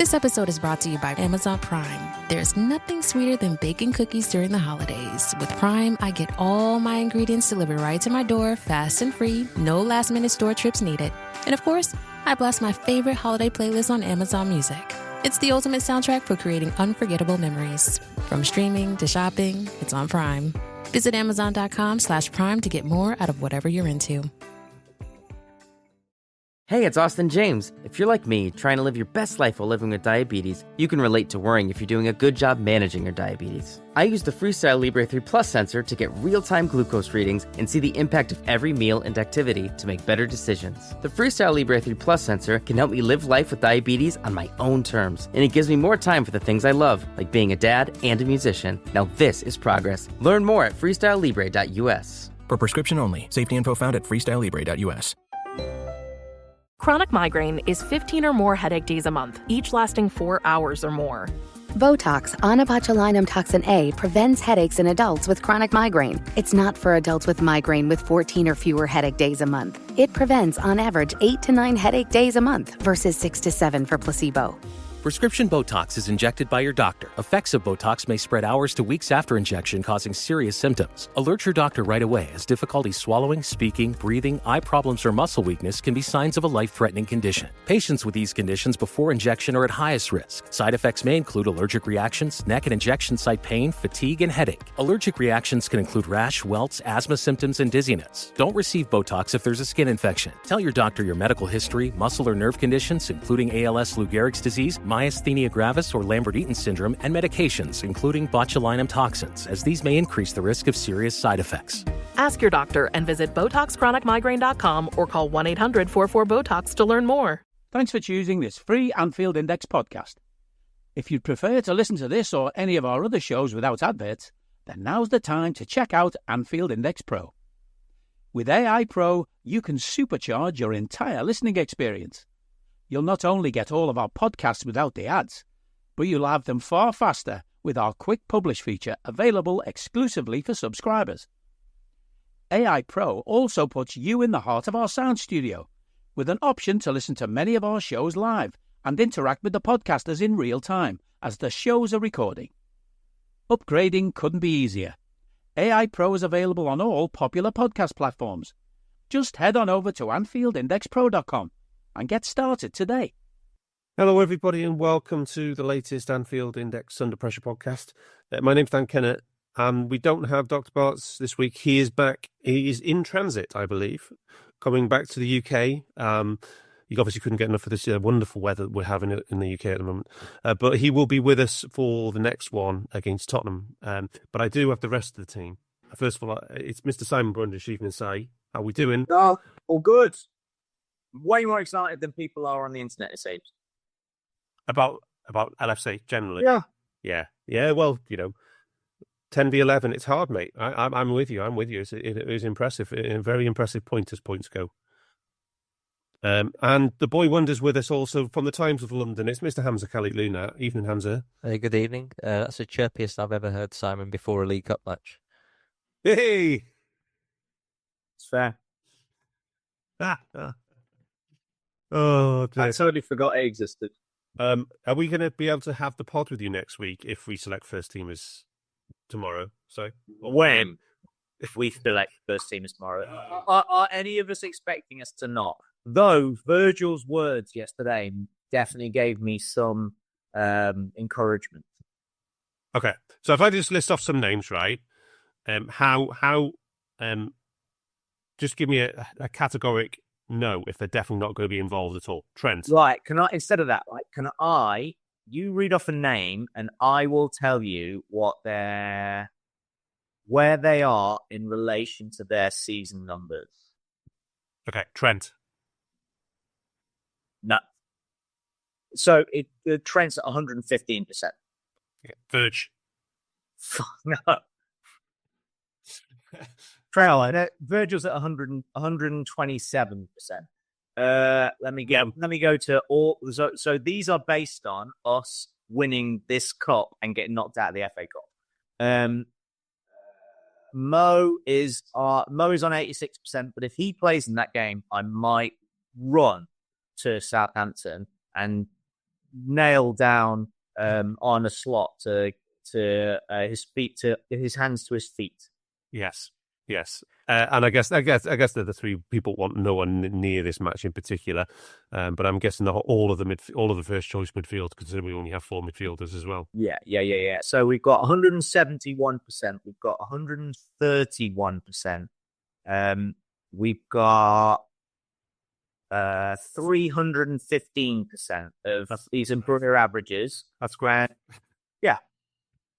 This episode is brought to you by Amazon Prime. There's nothing sweeter than baking cookies during the holidays. With Prime, I get all my ingredients delivered right to my door, fast and free, no last-minute store trips needed. And of course, I blast my favorite holiday playlist on Amazon Music. It's the ultimate soundtrack for creating unforgettable memories. From streaming to shopping, it's on Prime. Visit Amazon.com/Prime to get more out of whatever you're into. Hey, it's Austin James. If you're like me, trying to live your best life while living with diabetes, you can relate to worrying if you're doing a good job managing your diabetes. I use the Freestyle Libre 3 Plus sensor to get real-time glucose readings and see the impact of every meal and activity to make better decisions. The Freestyle Libre 3 Plus sensor can help me live life with diabetes on my own terms, and it gives me more time for the things I love, like being a dad and a musician. Now this is progress. Learn more at freestylelibre.us. For prescription only. Safety info found at freestylelibre.us. Chronic migraine is 15 or more headache days a month, each lasting 4 hours or more. Botox, onabotulinum toxin A, prevents headaches in adults with chronic migraine. It's not for adults with migraine with 14 or fewer headache days a month. It prevents, on average, 8 to 9 headache days a month versus 6 to 7 for placebo. Prescription Botox is injected by your doctor. Effects of Botox may spread hours to weeks after injection, causing serious symptoms. Alert your doctor right away, as difficulty swallowing, speaking, breathing, eye problems, or muscle weakness can be signs of a life-threatening condition. Patients with these conditions before injection are at highest risk. Side effects may include allergic reactions, neck and injection site pain, fatigue, and headache. Allergic reactions can include rash, welts, asthma symptoms, and dizziness. Don't receive Botox if there's a skin infection. Tell your doctor your medical history, muscle or nerve conditions, including ALS, Lou Gehrig's disease, myasthenia gravis or Lambert-Eaton syndrome, and medications, including botulinum toxins, as these may increase the risk of serious side effects. Ask your doctor and visit BotoxChronicMigraine.com or call 1-800-44-BOTOX to learn more. Thanks for choosing this free Anfield Index podcast. If you'd prefer to listen to this or any of our other shows without adverts, then now's the time to check out Anfield Index Pro. With AI Pro, you can supercharge your entire listening experience. You'll not only get all of our podcasts without the ads, but you'll have them far faster with our Quick Publish feature available exclusively for subscribers. AI Pro also puts you in the heart of our sound studio, with an option to listen to many of our shows live and interact with the podcasters in real time as the shows are recording. Upgrading couldn't be easier. AI Pro is available on all popular podcast platforms. Just head on over to AnfieldIndexPro.com and get started today. Hello, everybody, and welcome to the latest Anfield Index Under Pressure podcast. My name's Dan Kennett, and we don't have Dr. Barts this week. He is back. He is in transit, I believe, coming back to the UK. He obviously couldn't get enough of this wonderful weather we're having in the UK at the moment. But he will be with us for the next one against Tottenham. But I do have the rest of the team. First of all, it's Mr. Simon Brundage, Chief and Si. How are we doing? Oh, all good. Way more excited than people are on the internet, it seems. About LFC generally? Yeah. Well, 10v11, it's hard, mate. I'm with you. It was impressive. A very impressive point as points go. And the boy wonders with us also from the Times of London. It's Mr. Hamzah Luna. Evening, Hamzah. Good evening. That's the chirpiest I've ever heard Simon before a League Cup match. Hey! It's fair. Oh, dear. I totally forgot it existed. Are we going to be able to have the pod with you next week if we select first teamers tomorrow? So when? If we select first teamers tomorrow. Are any of us expecting us to not? Though Virgil's words yesterday definitely gave me some encouragement. Okay. So if I just list off some names, right? Just give me a categoric no if they're definitely not going to be involved at all. Trent. Right. Instead of that, you read off a name and I will tell you where they are in relation to their season numbers. Okay. Trent. No. So Trent's at 115%. Yeah. Verge. No. Virgil's at 127%. Let me go to all. So these are based on us winning this cup and getting knocked out of the FA Cup. Mo is on 86%, but if he plays in that game, I might run to Southampton and nail down on a slot to his hands to his feet. Yes. And I guess they're the three people want no one near this match in particular. But I'm guessing all of the first choice midfield, considering we only have 4 midfielders as well. Yeah. So we've got 171%. We've got 131%. We've got 315% of these employer averages. That's great. Yeah.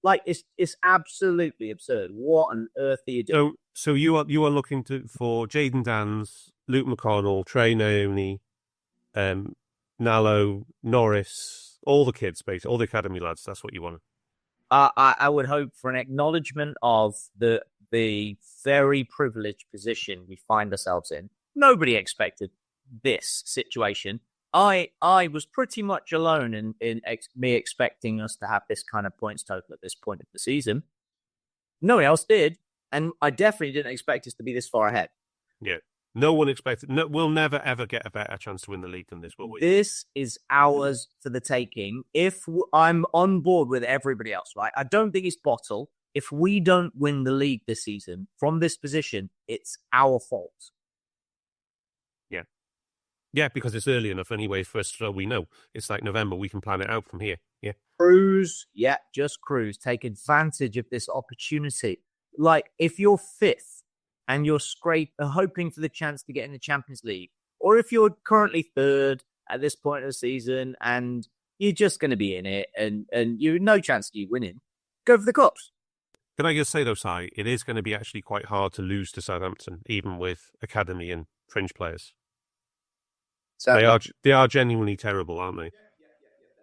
Like, it's absolutely absurd. What on earth are you doing? So you are looking for Jayden Dans, Luke McConnell, Trey Naomi, Nallo, Norris, all the kids, basically, all the academy lads. That's what you want. I would hope for an acknowledgement of the very privileged position we find ourselves in. Nobody expected this situation. I was pretty much alone in me expecting us to have this kind of points total at this point of the season. No one else did, and I definitely didn't expect us to be this far ahead. Yeah, no one expected. No, we'll never ever get a better chance to win the league than this, will we? This is ours for the taking. If I'm on board with everybody else, right? I don't think it's bottle. If we don't win the league this season from this position, it's our fault. Yeah, because it's early enough anyway for us, so we know. It's like November, we can plan it out from here. Yeah. Cruise. Yeah, just cruise. Take advantage of this opportunity. Like, if you're 5th and you're hoping for the chance to get in the Champions League, or if you're currently 3rd at this point of the season and you're just going to be in it and you have no chance of you winning, go for the Cups. Can I just say, though, Si, it is going to be actually quite hard to lose to Southampton, even with academy and fringe players. So they are genuinely terrible, aren't they?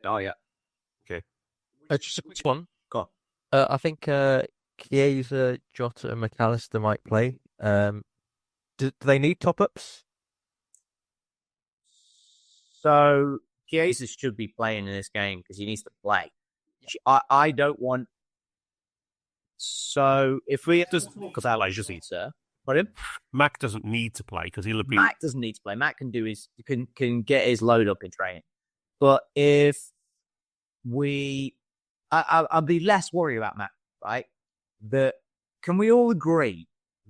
Oh, yeah. Okay. Just a quick one. Go on. I think Chiesa, Jota and McAllister might play. Do they need top-ups? So Chiesa should be playing in this game because he needs to play. I don't want... So if we... Because that like just sir. Pardon? Mac doesn't need to play because he'll be... Mac doesn't need to play. Mac can get his load up in training. But if I'll be less worried about Mac, right? Can we all agree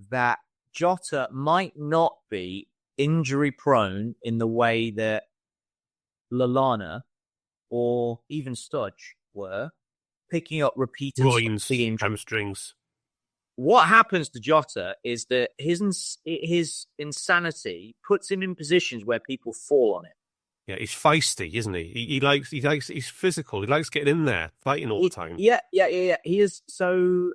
that Jota might not be injury prone in the way that Lallana or even Studge were, picking up repeated groins, hamstrings? What happens to Jota is that his insanity puts him in positions where people fall on it. Yeah, he's feisty, isn't he? He's physical. He likes getting in there, fighting all the time. Yeah. He is so.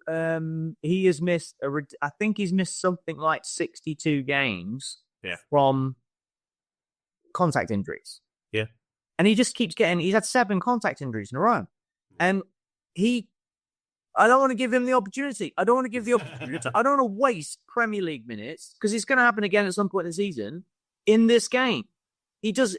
He has missed. I think he's missed something like 62 games. Yeah. From contact injuries. Yeah. And he just keeps getting. He's had 7 contact injuries in a row, and I don't want to give him the opportunity. I don't want to waste Premier League minutes because it's going to happen again at some point in the season in this game.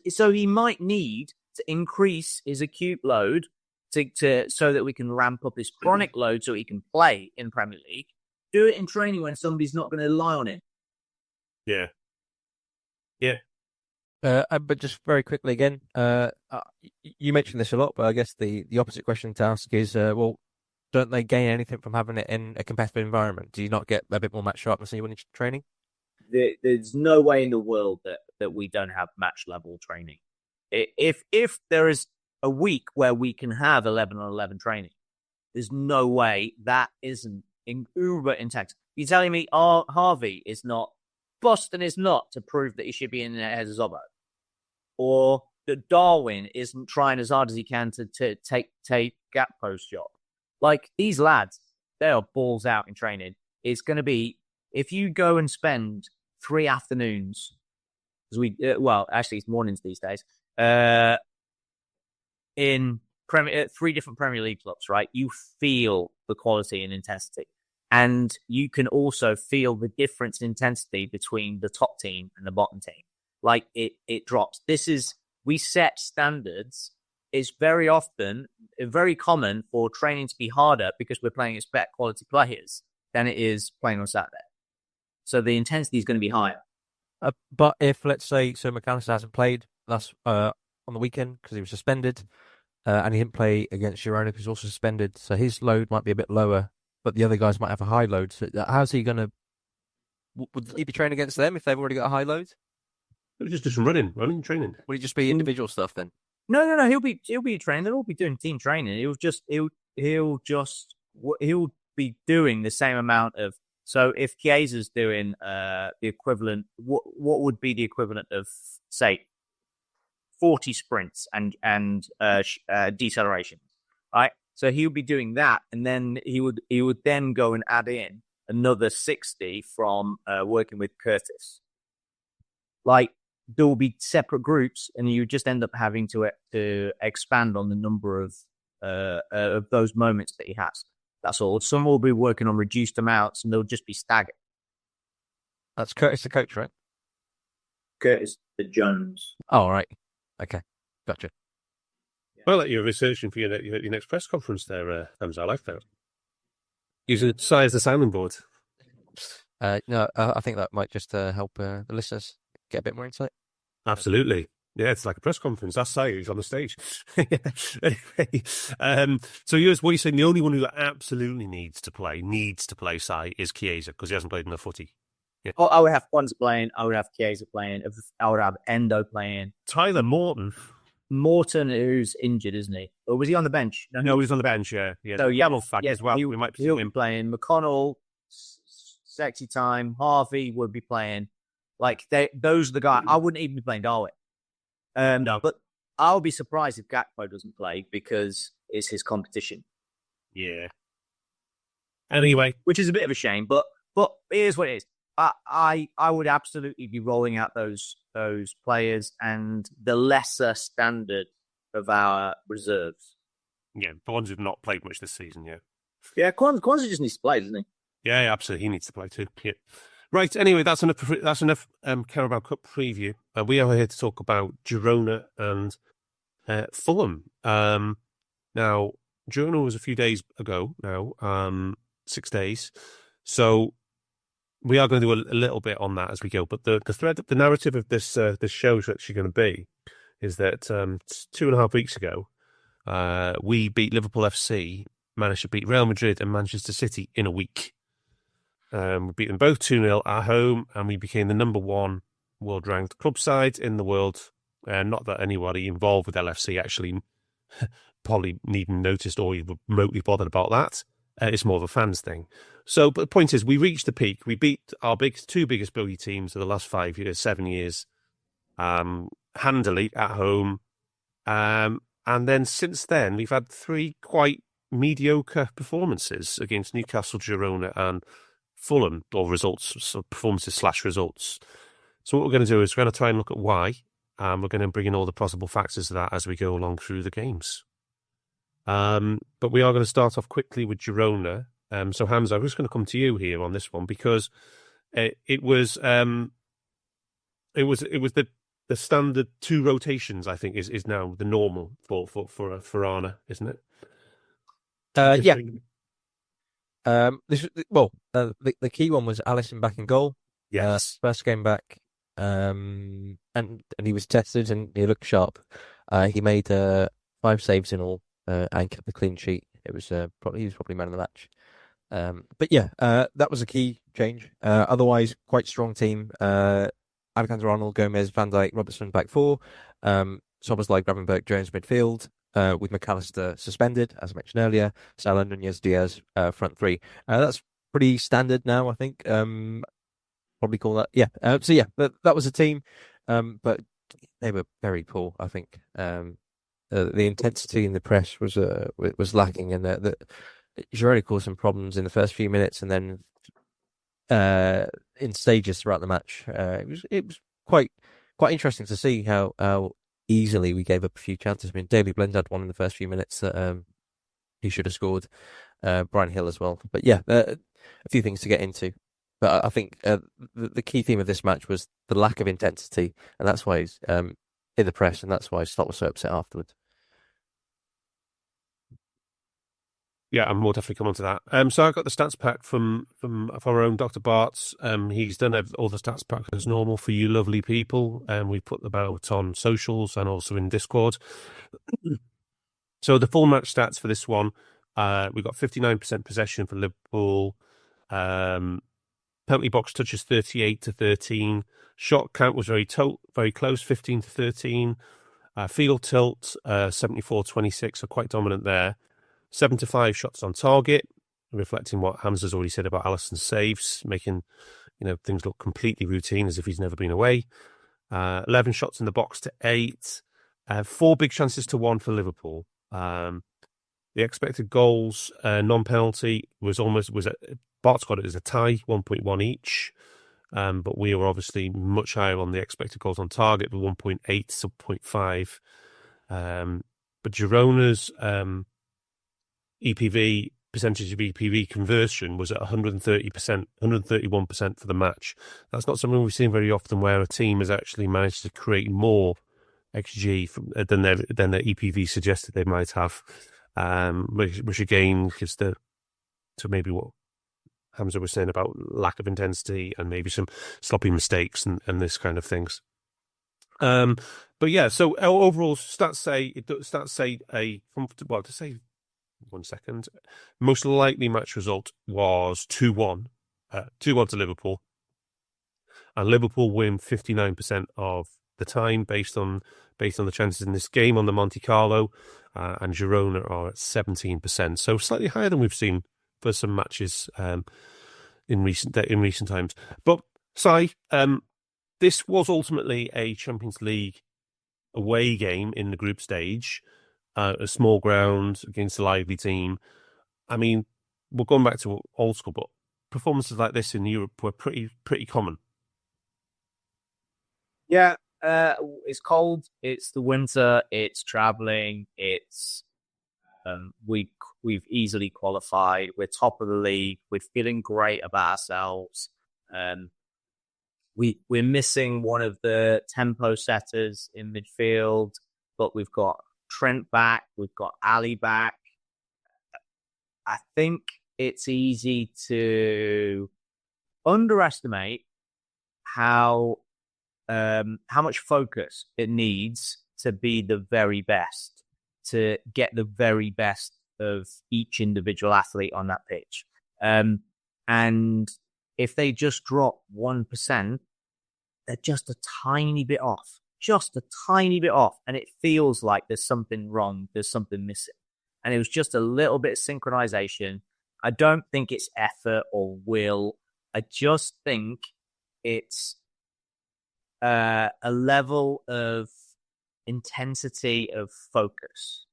So he might need to increase his acute load so that we can ramp up his chronic load so he can play in Premier League. Do it in training when somebody's not going to rely on it. Yeah. But just very quickly again, you mentioned this a lot, but I guess the opposite question to ask is, don't they gain anything from having it in a competitive environment? Do you not get a bit more match sharpness when you're training? There's no way in the world that we don't have match level training. If there is a week where we can have 11 on 11 training, there's no way that isn't uber intense. You're telling me Harvey is not busting his nut to prove that he should be in there as a Szobo, or that Darwin isn't trying as hard as he can to take gap post job. Like, these lads, they are balls out in training. It's going to be, if you go and spend 3 afternoons, because actually it's mornings these days, in 3 different Premier League clubs, right? You feel the quality and intensity. And you can also feel the difference in intensity between the top team and the bottom team. Like, it drops. We set standards. It's very often, very common for training to be harder because we're playing against better quality players than it is playing on Saturday. So the intensity is going to be higher. But if, let's say, McAllister hasn't played on the weekend because he was suspended, and he didn't play against Girona, who's also suspended, so his load might be a bit lower, but the other guys might have a high load. So how's he going to... Would he be training against them if they've already got a high load? Just do some running training. Would it just be individual stuff then? No. He'll be training. They'll all be doing team training. He'll be doing the same amount of. So if Chiesa's doing the equivalent, what would be the equivalent of, say, 40 sprints and deceleration, right? So he'll be doing that, and then he would then go and add in another 60 from working with Curtis. Like, there will be separate groups, and you just end up having to expand on the number of those moments that he has. That's all. Some will be working on reduced amounts, and they'll just be staggered. That's Curtis, the coach, right? Curtis the Jones. Oh, right. Okay, gotcha. Well, like you're researching for your next press conference there, Hamzah. I like that. Using Si as the sounding board. No, I think that might just help the listeners get a bit more insight. Absolutely. Yeah, it's like a press conference. That's Si who's on the stage. Anyway, so what you're saying, the only one who absolutely needs to play Si is Chiesa, because he hasn't played enough footy. Yeah. Oh, I would have Quans playing. I would have Chiesa playing. I would have Endo playing. Tyler Morton, who's injured, isn't he? Or was he on the bench? No, he's on the bench, yeah. So, as well. We might he'll be playing. McConnell, Sexy Time, Harvey would be playing. Like, those are the guys. I wouldn't even be playing Darwin. No. But I'll be surprised if Gakpo doesn't play, because it's his competition. Yeah. Anyway. Which is a bit of a shame, but here's what it is. I would absolutely be rolling out those players and the lesser standard of our reserves. Yeah, the ones who've not played much this season, yeah. Yeah, Kwanzaa just needs to play, doesn't he? Yeah, absolutely. He needs to play too. Yeah. Right, anyway, that's enough Carabao Cup preview. We are here to talk about Girona and Fulham. Now, Girona was a few days ago now, 6 days. So we are going to do a little bit on that as we go. But the narrative of this show is actually going to be is that 2.5 weeks ago, we beat Liverpool FC, managed to beat Real Madrid and Manchester City in a week. We beat them both 2-0 at home, and we became the number one world-ranked club side in the world. Not that anybody involved with LFC actually probably even noticed or even remotely bothered about that. It's more of a fans thing. So, but the point is, we reached the peak. We beat our two biggest bogey teams of the last 7 years, handily at home. And then since then, we've had 3 quite mediocre performances against Newcastle, Girona, and Fulham, or results, so performances / results. So what we're going to do is we're going to try and look at why, and we're going to bring in all the possible factors of that as we go along through the games. But we are going to start off quickly with Girona. So Hamzah, I'm just going to come to you here on this one, because it was the standard 2 rotations. I think is now the normal for Arna, isn't it? Yeah. The key one was Alisson back in goal. Yes, first game back, and he was tested and he looked sharp. He made 5 saves in all and kept a clean sheet. He was probably man of the match. But yeah, that was a key change. Otherwise, quite strong team. Alexander Arnold, Gomez, Van Dijk, Robertson back 4. Szobo's like Gravenberch, Jones midfield. With McAllister suspended, as I mentioned earlier. Salah, Nunez, Diaz, front 3. That's pretty standard now, I think. Probably call that. Yeah. So yeah, that was a team, but they were very poor, I think. The intensity in the press was lacking, and the Girona caused some problems in the first few minutes, and then in stages throughout the match. It was quite interesting to see how easily we gave up a few chances. I mean, Daley Blend had one in the first few minutes that he should have scored. Brian Hill as well. But yeah, a few things to get into. But I think the key theme of this match was the lack of intensity, and that's why he's in the press, and that's why Slot was so upset afterwards. Yeah, and we'll definitely come on to that. So I got the stats pack from our own Dr. Barts. He's done all the stats pack as normal for you lovely people, and we put them out on socials and also in Discord. So the full match stats for this one, we got 59% possession for Liverpool. Penalty box touches 38-13. Shot count was very close, 15-13. Field tilt 74-26, so quite dominant there. 7-5 shots on target, reflecting what Hamzah's already said about Alisson's saves, making things look completely routine as if he's never been away. 11 shots in the box to 8. 4 big chances to 1 for Liverpool. The expected goals, non-penalty, Barts got it as a tie, 1.1 each. But we were obviously much higher on the expected goals on target, with 1.8 to 0.5. But Girona's EPV, percentage of EPV conversion, was at 130%, 131% for the match. That's not something we've seen very often, where a team has actually managed to create more XG than their EPV suggested they might have, which again gives to maybe what Hamzah was saying about lack of intensity and maybe some sloppy mistakes and this kind of things. But yeah, so our overall stats say one second. Most likely match result was 2-1 to Liverpool, and Liverpool win 59% of the time based on the chances in this game on the Monte Carlo, and Girona are at 17%, so slightly higher than we've seen for some matches in recent times. But Si, this was ultimately a Champions League away game in the group stage, a small ground against a lively team. I mean, we're going back to old school, but performances like this in Europe were pretty common. Yeah, it's cold. It's the winter. It's traveling. It's we've easily qualified. We're top of the league. We're feeling great about ourselves. We're missing one of the tempo setters in midfield, but we've got Trent back. We've got Ali back. I think it's easy to underestimate how much focus it needs to be the very best, to get the very best of each individual athlete on that pitch. And if they just drop 1%, they're just a tiny bit off. And it feels like there's something wrong. There's something missing. And it was just a little bit of synchronization. I don't think it's effort or will. I just think it's a level of intensity of focus.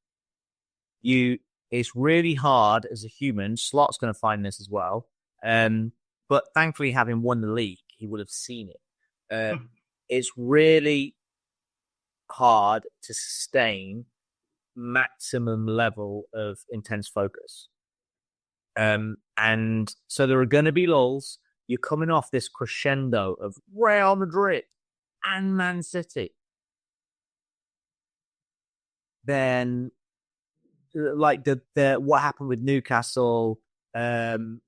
It's really hard as a human. Slot's going to find this as well. But thankfully, having won the league, he would have seen it. It's really hard to sustain maximum level of intense focus. And so there are going to be lulls. You're coming off this crescendo of Real Madrid and Man City. Then, like the what happened with Newcastle,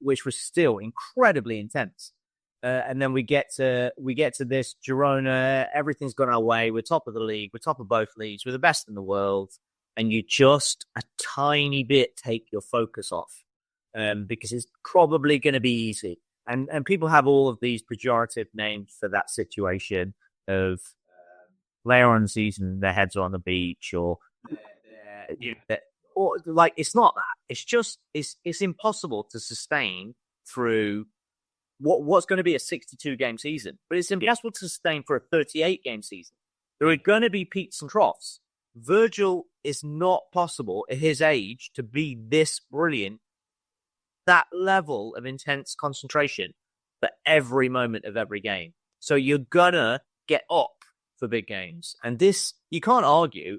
which was still incredibly intense. And then we get to this Girona. Everything's gone our way. We're top of the league. We're top of both leagues. We're the best in the world. And you just a tiny bit take your focus off, because it's probably going to be easy. And people have all of these pejorative names for that situation of later on in the season, their heads are on the beach, or like it's not that. It's just it's impossible to sustain through what's going to be a 62-game season, but it's impossible to sustain for a 38-game season. There are going to be peaks and troughs. Virgil is not possible at his age to be this brilliant, that level of intense concentration for every moment of every game. So you're gonna get up for big games. And this, you can't argue,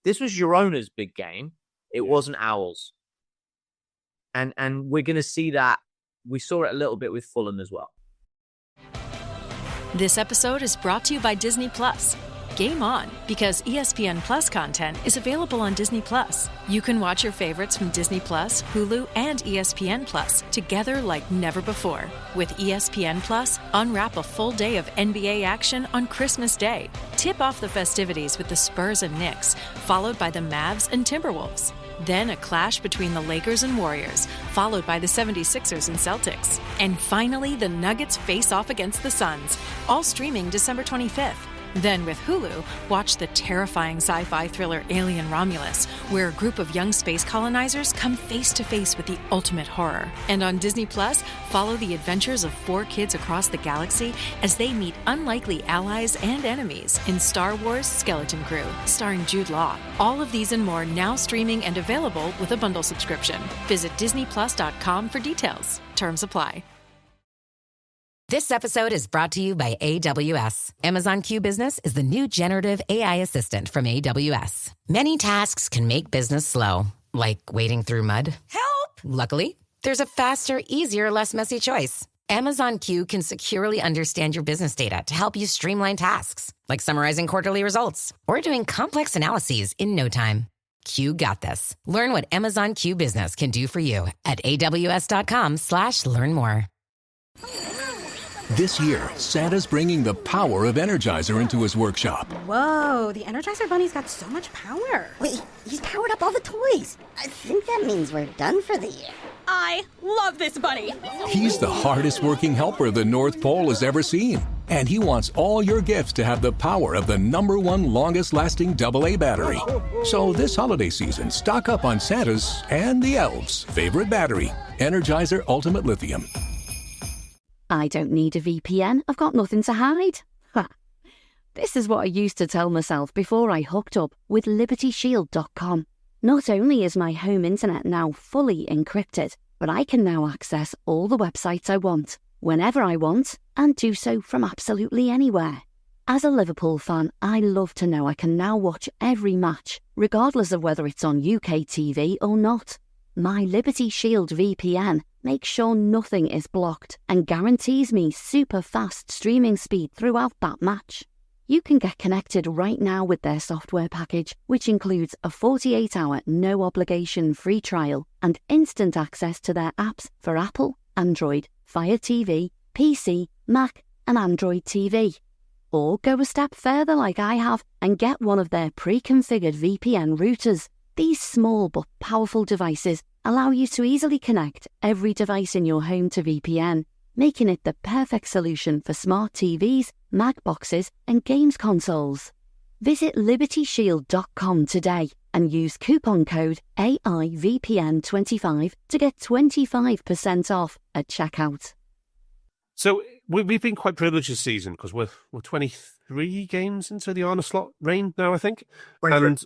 this was Girona's big game. It wasn't ours. And we're going to see that. We saw it a little bit with Fulham as well. This episode is brought to you by Disney Plus. game on, because ESPN Plus content is available on Disney Plus. You can watch your favorites from Disney Plus, Hulu, and ESPN Plus together like never before. With ESPN Plus, unwrap a full day of NBA action on Christmas Day. Tip off the festivities with the Spurs and Knicks, followed by the Mavs and Timberwolves. Then a clash between the Lakers and Warriors, followed by the 76ers and Celtics. And finally, the Nuggets face off against the Suns, all streaming December 25th. Then with Hulu, watch the terrifying sci-fi thriller Alien Romulus, where a group of young space colonizers come face to face with the ultimate horror. And on Disney Plus, follow the adventures of 4 kids across the galaxy as they meet unlikely allies and enemies in Star Wars: Skeleton Crew, starring Jude Law. All of these and more now streaming and available with a bundle subscription. Visit DisneyPlus.com for details. Terms apply. This episode is brought to you by AWS. Amazon Q Business is the new generative AI assistant from AWS. Many tasks can make business slow, like wading through mud. Help! Luckily, there's a faster, easier, less messy choice. Amazon Q can securely understand your business data to help you streamline tasks, like summarizing quarterly results or doing complex analyses in no time. Q got this. Learn what Amazon Q Business can do for you at aws.com/learn more. This year, Santa's bringing the power of Energizer into his workshop. Whoa, the Energizer Bunny's got so much power. Wait, he's powered up all the toys. I think that means we're done for the year. I love this bunny. He's the hardest working helper the North Pole has ever seen. And he wants all your gifts to have the power of the #1 longest lasting AA battery. So this holiday season, stock up on Santa's and the elves' favorite battery, Energizer Ultimate Lithium. I don't need a VPN. I've got nothing to hide. Ha. This is what I used to tell myself before I hooked up with LibertyShield.com. Not only is my home internet now fully encrypted, but I can now access all the websites I want, whenever I want, and do so from absolutely anywhere. As a Liverpool fan, I love to know I can now watch every match, regardless of whether it's on UK TV or not. My Liberty Shield VPN makes sure nothing is blocked and guarantees me super fast streaming speed throughout that match. You can get connected right now with their software package, which includes a 48-hour no-obligation free trial and instant access to their apps for Apple, Android, Fire TV, PC, Mac and Android TV. Or go a step further like I have and get one of their pre-configured VPN routers. These small but powerful devices allow you to easily connect every device in your home to VPN, making it the perfect solution for smart TVs, Mac boxes, and games consoles. Visit LibertyShield.com today and use coupon code AIVPN25 to get 25% off at checkout. So we've been quite privileged this season because we're 23 games into the Arne Slot reign now, I think. And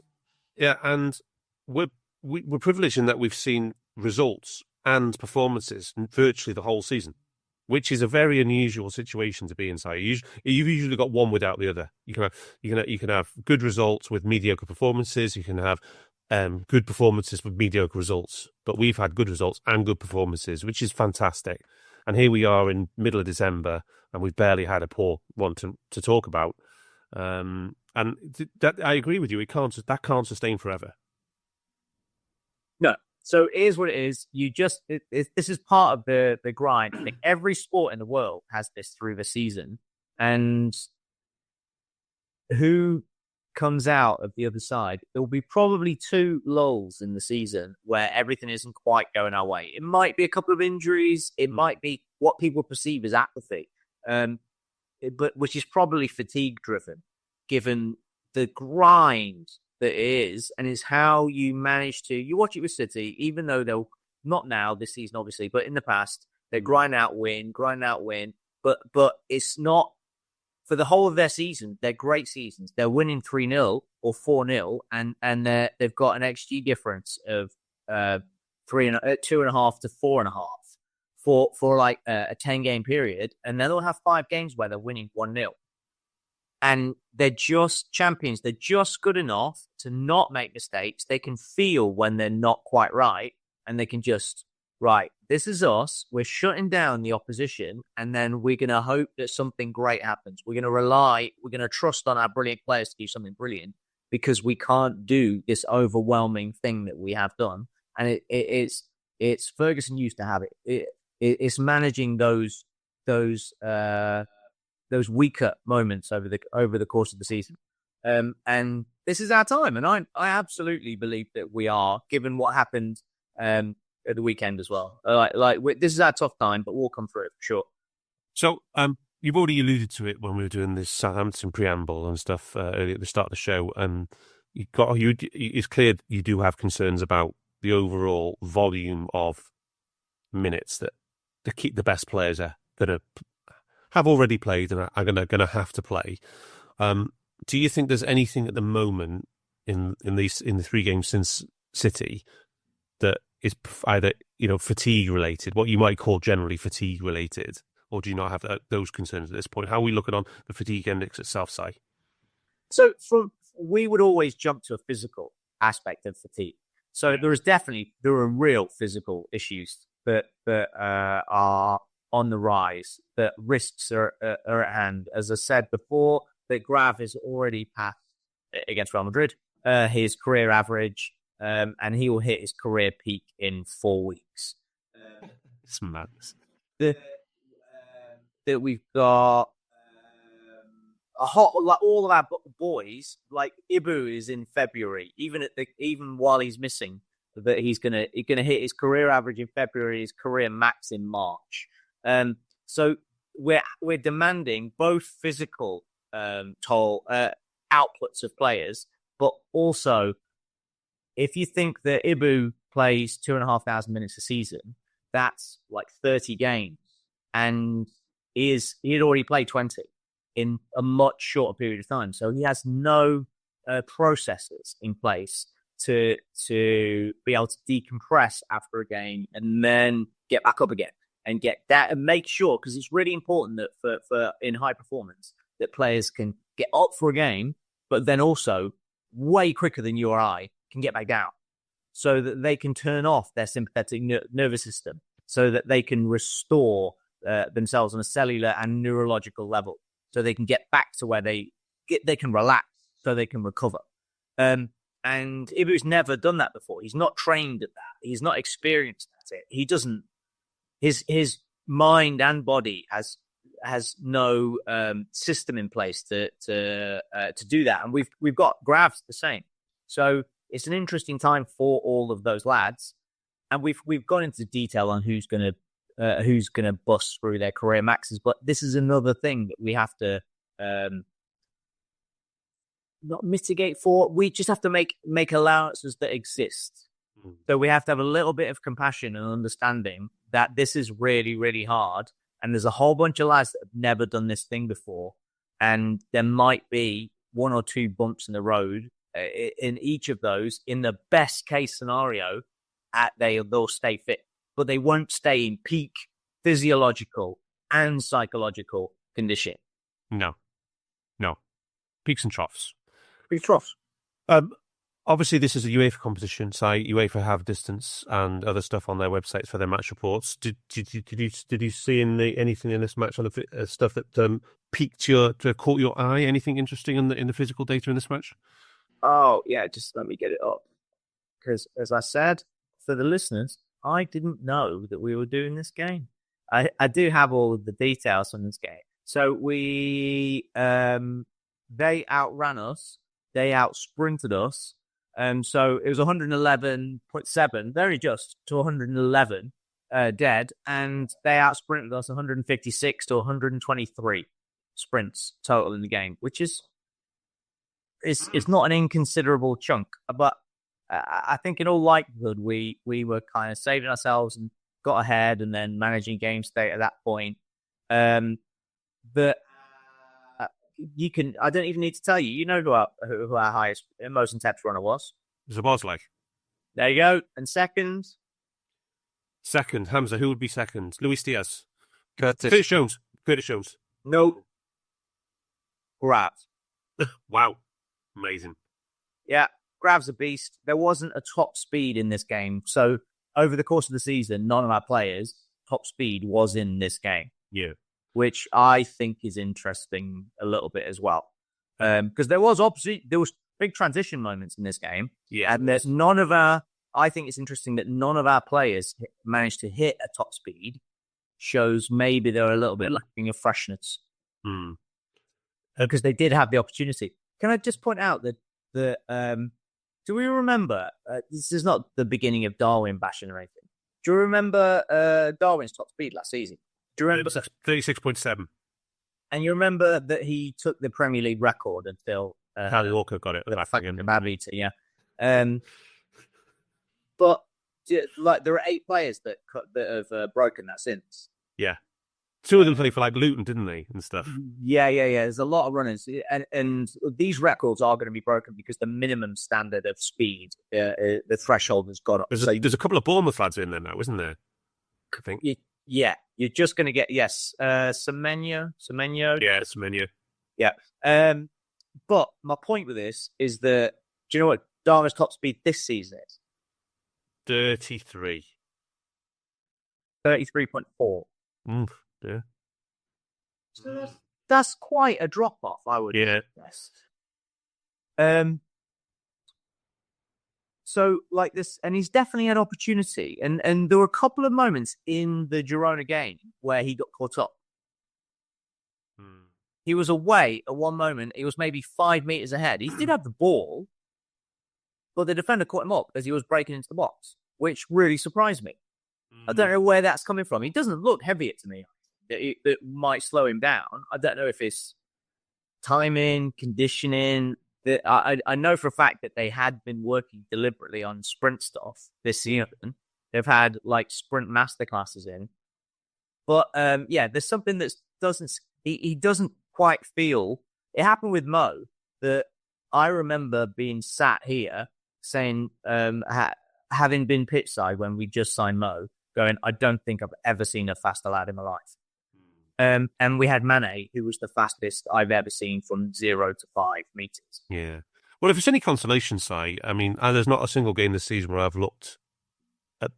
we're privileged in that we've seen results and performances virtually the whole season, which is a very unusual situation to be inside. You've usually got one without the other. You can have good results with mediocre performances. You can have good performances with mediocre results. But we've had good results and good performances, which is fantastic. And here we are in middle of December, and we've barely had a poor one to talk about. And that I agree with you. That can't sustain forever. No. So here's what it is. This is part of the grind. I think every sport in the world has this through the season. And who comes out of the other side? There will be probably 2 lulls in the season where everything isn't quite going our way. It might be a couple of injuries. It might be what people perceive as apathy, but which is probably fatigue driven, given the grind that it is, and is how you manage to. You watch it with City, even though they'll not now this season, obviously, but in the past they grind out win. But it's not for the whole of their season. They're great seasons. They're winning 3-0 or 4-0, and they've got an XG difference of 2.5 to 4.5 for like a 10-game period, and then they'll have 5 games where they're winning 1-0. And they're just champions. They're just good enough to not make mistakes. They can feel when they're not quite right, and they can just right, this is us. We're shutting down the opposition, and then we're going to hope that something great happens. We're going to trust on our brilliant players to do something brilliant because we can't do this overwhelming thing that we have done. And it's Ferguson used to have it. It's managing those weaker moments over the course of the season. And this is our time. And I absolutely believe that we are, given what happened at the weekend as well. This is our tough time, but we'll come through it for sure. So, you've already alluded to it when we were doing this Southampton preamble and stuff earlier at the start of the show. And it's clear you do have concerns about the overall volume of minutes that keep the best players that have already played and are going to have to play. Do you think there's anything at the moment in the 3 games since City that is either fatigue related, what you might call generally fatigue related, or do you not have those concerns at this point? How are we looking on the fatigue index itself, Si? So we would always jump to a physical aspect of fatigue. So there are real physical issues that are on the rise, that risks are at hand. As I said before, that Grav has already passed against Real Madrid his career average, and he will hit his career peak in 4 weeks. It's madness. That we've got all of our boys, like Ibu is in February, even while he's missing, that he's gonna hit his career average in February, his career max in March. So we're demanding both physical outputs of players, but also if you think that Ibu plays 2,500 minutes a season, that's like 30 games, and he had already played 20 in a much shorter period of time. So he has no processes in place to be able to decompress after a game and then get back up again and get that and make sure, because it's really important that for in high performance that players can get up for a game, but then also way quicker than you or I can get back down, so that they can turn off their sympathetic nervous system, so that they can restore themselves on a cellular and neurological level, so they can get back to where they can relax, so they can recover. And Ibu's never done that before. He's not trained at that. He's not experienced at it. He doesn't. His mind and body has no system in place to do that. And we've got Gravs the same. So it's an interesting time for all of those lads. And we've gone into detail on who's gonna bust through their career maxes. But this is another thing that we have to not mitigate for. We just have to make allowances that exist. So we have to have a little bit of compassion and understanding that this is really, really hard. And there's a whole bunch of lads that have never done this thing before. And there might be 1 or 2 bumps in the road in each of those. In the best case scenario, they'll stay fit, but they won't stay in peak physiological and psychological condition. No. Peaks and troughs. Peaks and troughs. Obviously, this is a UEFA competition, so UEFA have distance and other stuff on their websites for their match reports. Did you see anything in this match on the stuff that caught your eye? Anything interesting in the physical data in this match? Oh yeah, just let me get it up, because as I said for the listeners, I didn't know that we were doing this game. I do have all of the details on this game. So they outran us, they outsprinted us. So it was 111.7, very just, to 111 dead, and they outsprinted us 156 to 123 sprints total in the game, which is it's not an inconsiderable chunk. But I think in all likelihood we were kind of saving ourselves and got ahead, and then managing game state at that point. But I don't even need to tell you. You know who our highest, most intense runner was. Szobo. There you go. And second, Hamzah. Who would be second? Luis Diaz. Curtis Jones. No. Grav. Wow. Amazing. Yeah, Grav's a beast. There wasn't a top speed in this game. So over the course of the season, none of our players' top speed was in this game. Yeah. Which I think is interesting a little bit as well. Because there was big transition moments in this game. Yeah. And there's I think it's interesting that none of our players managed to hit a top speed. Shows maybe they're a little bit lacking of freshness. Because they did have the opportunity. Can I just point out that do we remember, this is not the beginning of Darwin bashing or anything. Do you remember Darwin's top speed last season? Do you remember 36.7? And you remember that he took the Premier League record until Harry Walker got it. Badly, yeah. But like there are 8 players that have broken that since. Yeah. 2 of them played for like Luton, didn't they, and stuff? Yeah. There's a lot of runners, and these records are going to be broken because the minimum standard of speed, the threshold has gone up. There's a couple of Bournemouth lads in there now, isn't there? I think. Yeah, you're just going to get Semenyo. Yeah, Semenyo. Yeah. But my point with this is that, do you know what Darwin's top speed this season is? 33. 33.4. Yeah. So that's quite a drop off, I would guess. So like this, and he's definitely had opportunity, and there were a couple of moments in the Girona game where he got caught up. He was away at one moment. He was maybe 5 meters ahead. He did have the ball, but the defender caught him up as he was breaking into the box, which really surprised me. I don't know where that's coming from. He doesn't look heavier to me. That might slow him down. I don't know if it's timing, conditioning. I know for a fact that they had been working deliberately on sprint stuff this season. They've had like sprint masterclasses in. But there's something that he doesn't quite feel. It happened with Mo that I remember being sat here saying, having been pitch side when we just signed Mo, going, I don't think I've ever seen a faster lad in my life. And we had Mane, who was the fastest I've ever seen from 0 to 5 meters. Yeah. Well, if it's any consolation, Si, I mean, there's not a single game this season where I've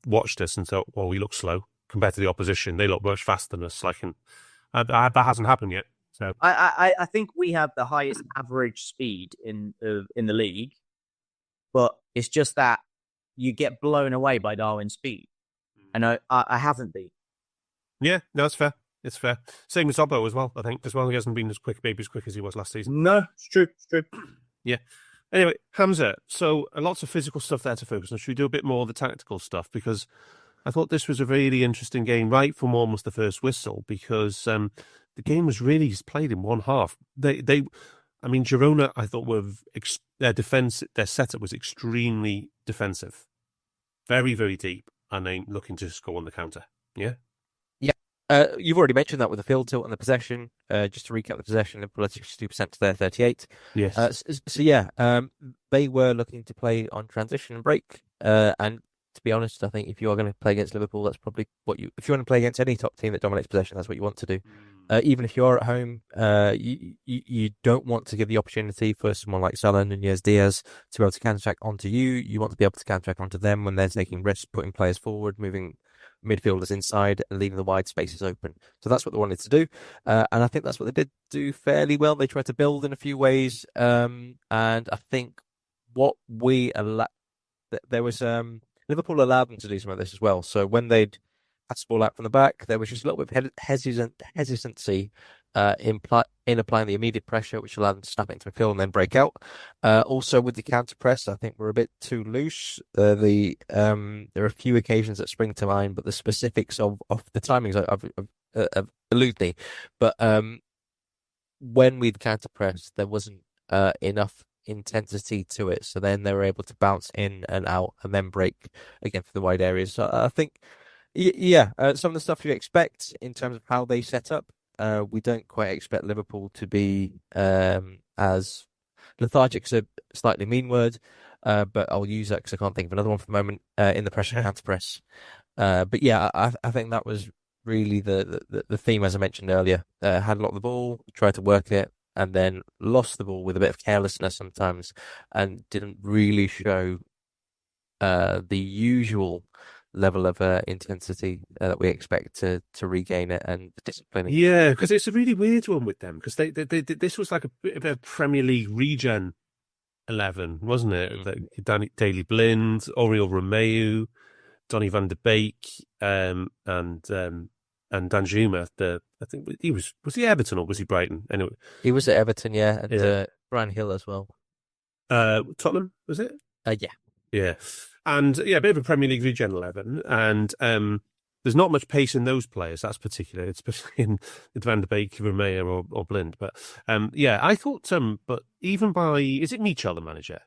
watched us and thought, well, we look slow compared to the opposition. They look much faster than us. That hasn't happened yet. So I think we have the highest average speed in the league, but it's just that you get blown away by Darwin's speed, and I haven't been. Yeah, no, it's fair. It's fair. Same with Szobo as well, I think, as well. He hasn't been as quick as he was last season. No, it's true. Yeah. Anyway, Hamzah, so lots of physical stuff there to focus on. Should we do a bit more of the tactical stuff? Because I thought this was a really interesting game right from almost the first whistle, because the game was really just played in one half. Girona, I thought, their setup was extremely defensive. Very, very deep, and then looking to score on the counter. Yeah? You've already mentioned that with the field tilt and the possession. Just to recap the possession, Liverpool had 62% to their 38. Yes. They were looking to play on transition and break. And to be honest, I think if you are going to play against Liverpool, that's probably if you want to play against any top team that dominates possession, that's what you want to do. Even if you are at home, you don't want to give the opportunity for someone like Salah and Diaz to be able to counter-attack onto you. You want to be able to counter-attack onto them when they're taking risks, putting players forward, moving midfielders inside and leaving the wide spaces open. So that's what they wanted to do. And I think that's what they did do fairly well. They tried to build in a few ways. And I think what there was Liverpool allowed them to do some of this as well. So when they'd pass the ball out from the back, there was just a little bit of hesitancy in applying the immediate pressure, which allowed them to snap it into midfield and then break out. Also, with the counter press, I think we're a bit too loose. There are a few occasions that spring to mind, but the specifics of the timings elude me. But when we'd counter press, there wasn't enough intensity to it, so then they were able to bounce in and out and then break again for the wide areas. So I think, some of the stuff you expect in terms of how they set up. We don't quite expect Liverpool to be as lethargic. Is a slightly mean word, but I'll use that because I can't think of another one for the moment. In the pressure counter press, but yeah, I think that was really the theme, as I mentioned earlier. Had a lot of the ball, tried to work it, and then lost the ball with a bit of carelessness sometimes, and didn't really show the usual level of intensity that we expect to regain it and discipline. Yeah, because it's a really weird one with them, because they this was like a bit of a Premier League regen 11, wasn't it? Like Daley Blind, Oriol Romeu, Donny van der Beek, and Danjuma. I think he was he Everton or was he Brighton? Anyway, he was at Everton, yeah, and Brian Hill as well. Tottenham, was it? Yeah. And a bit of a Premier League regen 11, and there's not much pace in those players. That's particular, especially in Van der Beek, Romeo, or Blind. But I thought. But even by is it Michel the manager?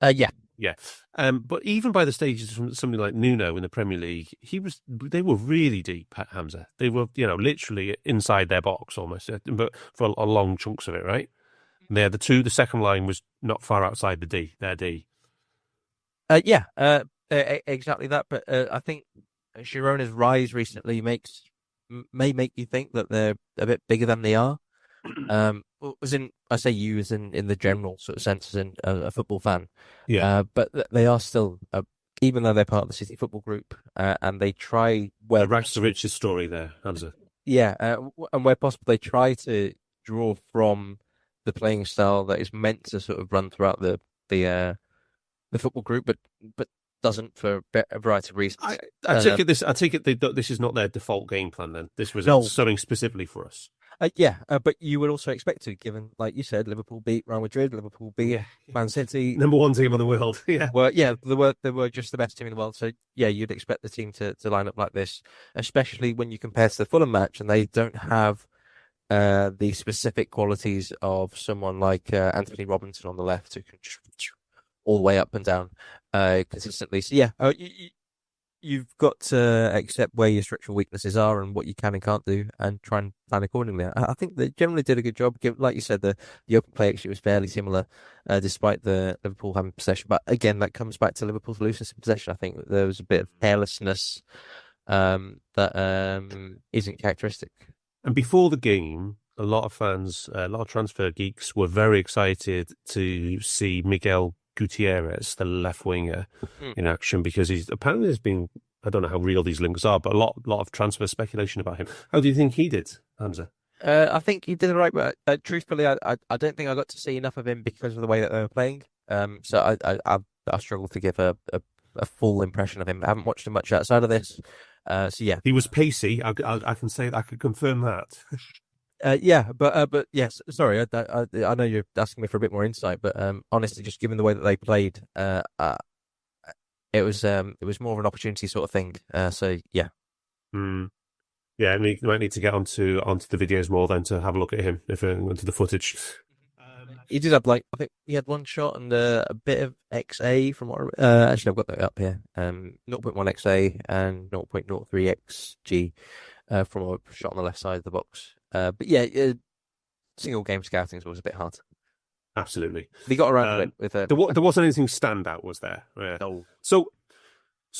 Yeah. But even by the stages from somebody like Nuno in the Premier League, they were really deep at Hamzah. They were, literally inside their box almost, but for a long chunks of it, right? And they had the second line was not far outside their D. Exactly that. But I think Girona's rise recently may make you think that they're a bit bigger than they are. I say you as in the general sort of sense, as in a football fan. Yeah. But they are still, even though they're part of the City Football Group, and they try the rags to riches story there, Hamzah. Yeah, and where possible, they try to draw from the playing style that is meant to sort of run throughout the football group, but doesn't for a variety of reasons. I take it this is not their default game plan. Then this was something specifically for us. But you would also expect to, given, like you said, Liverpool beat Real Madrid, Liverpool beat Man City, number one team in the world. They were just the best team in the world. So you'd expect the team to line up like this, especially when you compare to the Fulham match, and they don't have the specific qualities of someone like Anthony Robinson on the left who can all the way up and down consistently. So you've got to accept where your structural weaknesses are and what you can and can't do, and try and plan accordingly. I think they generally did a good job. Like you said, the open play actually was fairly similar, despite the Liverpool having possession. But again, that comes back to Liverpool's looseness in possession. I think there was a bit of carelessness that isn't characteristic. And before the game, a lot of fans, a lot of transfer geeks were very excited to see Miguel Gutierrez, the left winger, in action, because there's been, I don't know how real these links are, but a lot of transfer speculation about him. How do you think he did, Hamzah? I think he did all right, but truthfully, I don't think I got to see enough of him because of the way that they were playing. So I struggle to give a full impression of him. I haven't watched him much outside of this. He was pacey. I can say that, I could confirm that. But yes, sorry, I know you're asking me for a bit more insight, but honestly, just given the way that they played, it was more of an opportunity sort of thing. Yeah, and we might need to get onto the videos more then to have a look at him, if onto the footage. He did have, I think he had one shot and a bit of XA from what actually I've got that up here. 0.1 XA and 0.03 XG from a shot on the left side of the box. Single game scouting is always a bit hard. Absolutely. They got around it with there wasn't anything standout, was there? Yeah. No. So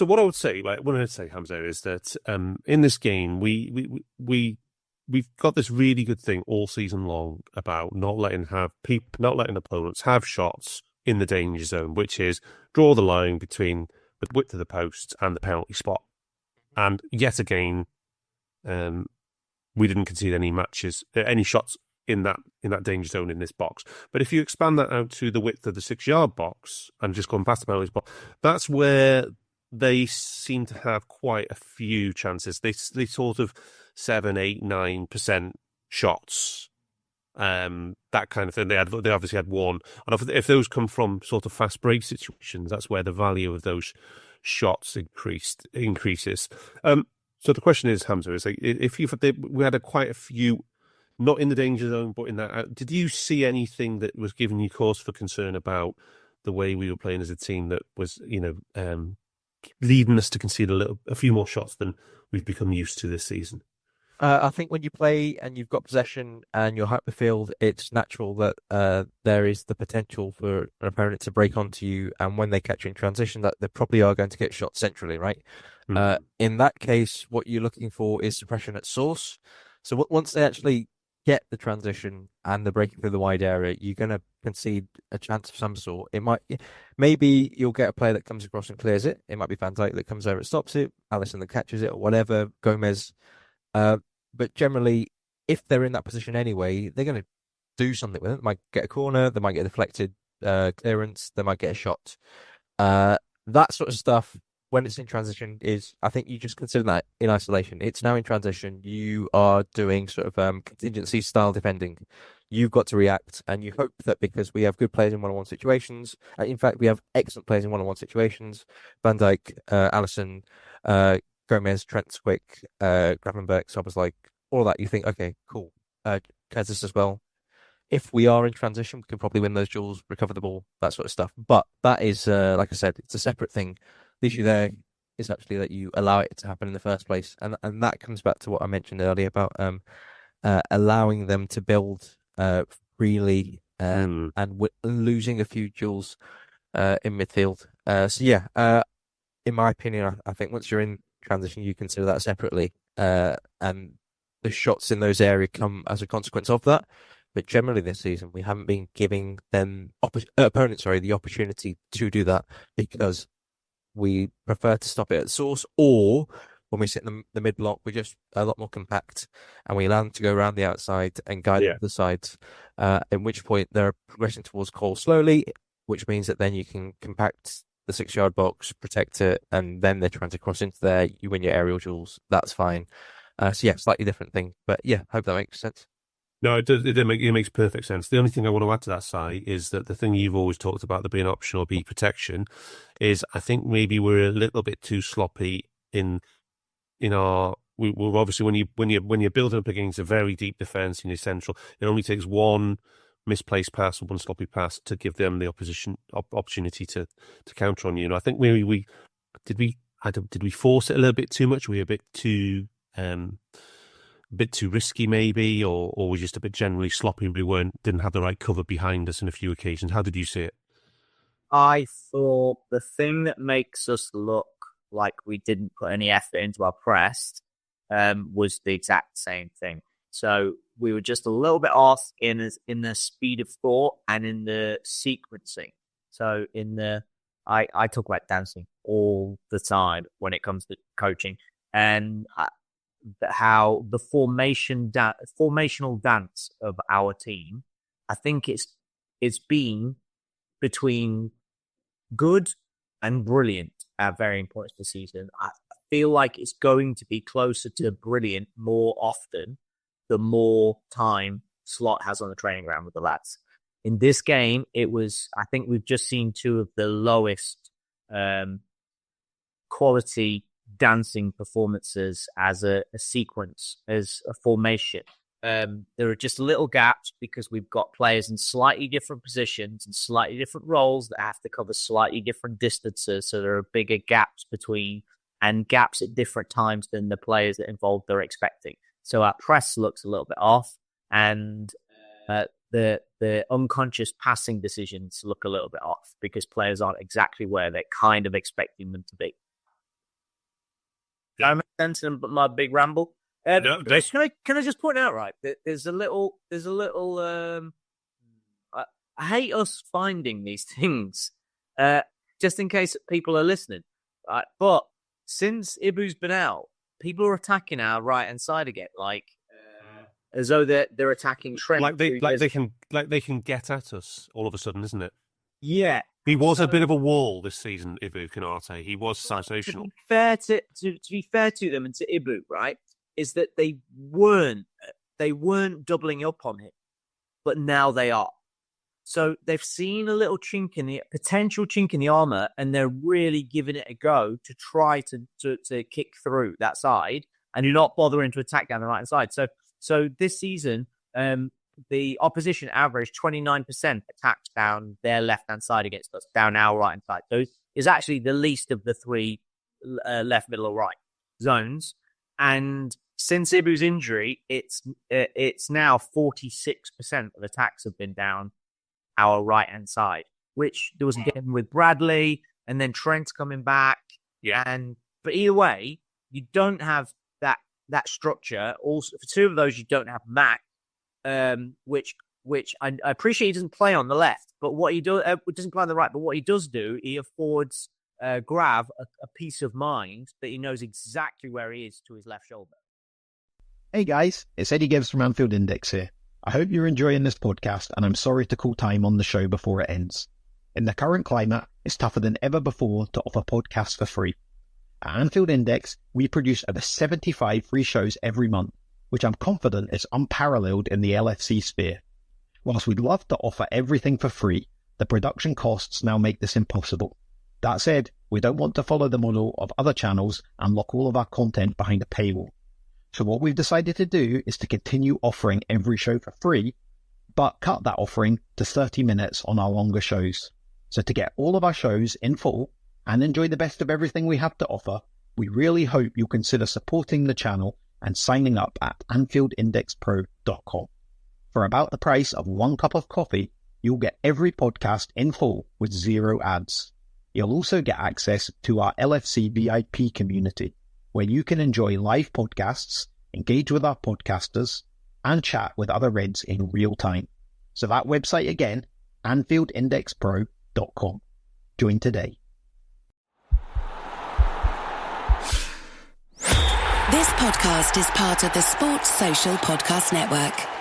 what I would say, Hamzah, is that in this game we've got this really good thing all season long about not letting opponents have shots in the danger zone, which is draw the line between the width of the post and the penalty spot. And yet again, we didn't concede any shots in that danger zone in this box. But if you expand that out to the width of the 6-yard box and just going past the penalty spot, that's where they seem to have quite a few chances. They sort of 7, 8, 9% shots, that kind of thing. They obviously had one, and if those come from sort of fast break situations, that's where the value of those shots increases. So the question is, Hamzah, is if we had quite a few, not in the danger zone, but in that. Did you see anything that was giving you cause for concern about the way we were playing as a team that was, leading us to concede a few more shots than we've become used to this season? I think when you play and you've got possession and you're hyper field, it's natural that there is the potential for an opponent to break onto you, and when they catch you in transition, that they probably are going to get shot centrally, right? Mm-hmm. In that case, what you're looking for is suppression at source. So once they actually get the transition and they're breaking through the wide area, you're going to concede a chance of some sort. Maybe you'll get a player that comes across and clears it. It might be Van Dijk that comes over and stops it, Alisson that catches it, or whatever, Gomez. But generally, if they're in that position anyway, they're going to do something with it. They might get a corner, they might get a deflected clearance, they might get a shot. That sort of stuff, when it's in transition, I think you just consider that in isolation. It's now in transition. You are doing sort of contingency style defending. You've got to react, and you hope that because we have good players in one-on-one situations, in fact, we have excellent players in one-on-one situations, Van Dijk, Alisson, Gomez, Trent, Quick, Gravenberch, Szobo, all that, you think, okay, cool. Kazis as well. If we are in transition, we can probably win those duels, recover the ball, that sort of stuff. But that is, like I said, it's a separate thing. The issue there is actually that you allow it to happen in the first place. And that comes back to what I mentioned earlier about allowing them to build freely and losing a few duels in midfield. In my opinion, I think once you're in transition, you consider that separately. And the shots in those areas come as a consequence of that. But generally this season, we haven't been giving them opponents the opportunity to do that because we prefer to stop it at source, or when we sit in the mid block, we're just a lot more compact and we allow them to go around the outside and guide them to the sides. At which point they're progressing towards goal slowly, which means that then you can compact the 6-yard box, protect it, and then they're trying to cross into there. You win your aerial duels. That's fine. Slightly different thing, but hope that makes sense. No, it makes perfect sense. The only thing I want to add to that, Si, is that the thing you've always talked about, the being option or be protection, is I think maybe we're a little bit too sloppy in our. We're obviously when you're building up against a very deep defence in your central, it only takes one misplaced pass or one sloppy pass to give them the opportunity to counter on you. And I think maybe did we force it a little bit too much? Were we a bit too risky maybe, or we're just a bit generally sloppy? We didn't have the right cover behind us on a few occasions. How did you see it? I thought the thing that makes us look like we didn't put any effort into our press was the exact same thing. So we were just a little bit off in the speed of thought and in the sequencing. So I talk about dancing all the time when it comes to coaching, and how the formational dance of our team, I think it's been between good and brilliant at varying points of the season. I feel like it's going to be closer to brilliant more often the more time Slot has on the training ground with the lads. In this game, I think we've just seen two of the lowest quality dancing performances as a sequence, as a formation. There are just little gaps because we've got players in slightly different positions and slightly different roles that have to cover slightly different distances. So there are bigger gaps between and gaps at different times than the players that involved they're expecting. So our press looks a little bit off, and the unconscious passing decisions look a little bit off because players aren't exactly where they're kind of expecting them to be. Does that make sense in my big ramble? No, can I just point out, right? There's a little. I hate us finding these things, just in case people are listening. Right? But since Ibu's been out, people are attacking our right hand side again, as though they're attacking Trent. Like they can get at us all of a sudden, isn't it? Yeah. He was a bit of a wall this season, Ibu Konate. He was sensational. To be fair to them and to Ibu, right, is that they weren't doubling up on him, but now they are. So they've seen a little potential chink in the armor, and they're really giving it a go to try to kick through that side, and you're not bothering to attack down the right hand side. So this season, the opposition averaged 29% attacked down their left-hand side against us, down our right-hand side. So it's actually the least of the three left, middle, or right zones. And since Ibu's injury, it's now 46% of attacks have been down our right-hand side, which there was getting with Bradley, and then Trent's coming back. Yeah. But either way, you don't have that structure. Also, for two of those, you don't have Mac, which which I appreciate he doesn't play on the left, but what he does doesn't play on the right. But what he does do, he affords Grav a peace of mind that he knows exactly where he is to his left shoulder. Hey guys, it's Eddie Gibbs from Anfield Index here. I hope you're enjoying this podcast, and I'm sorry to call time on the show before it ends. In the current climate, it's tougher than ever before to offer podcasts for free. At Anfield Index, we produce over 75 free shows every month, which I'm confident is unparalleled in the LFC sphere. Whilst we'd love to offer everything for free, the production costs now make this impossible. That said, we don't want to follow the model of other channels and lock all of our content behind a paywall. So what we've decided to do is to continue offering every show for free, but cut that offering to 30 minutes on our longer shows. So to get all of our shows in full and enjoy the best of everything we have to offer, we really hope you'll consider supporting the channel and signing up at AnfieldIndexPro.com. For about the price of 1 cup of coffee, you'll get every podcast in full with 0 ads. You'll also get access to our LFC VIP community, where you can enjoy live podcasts, engage with our podcasters, and chat with other Reds in real time. So that website again, AnfieldIndexPro.com. Join today. This podcast is part of the Sports Social Podcast Network.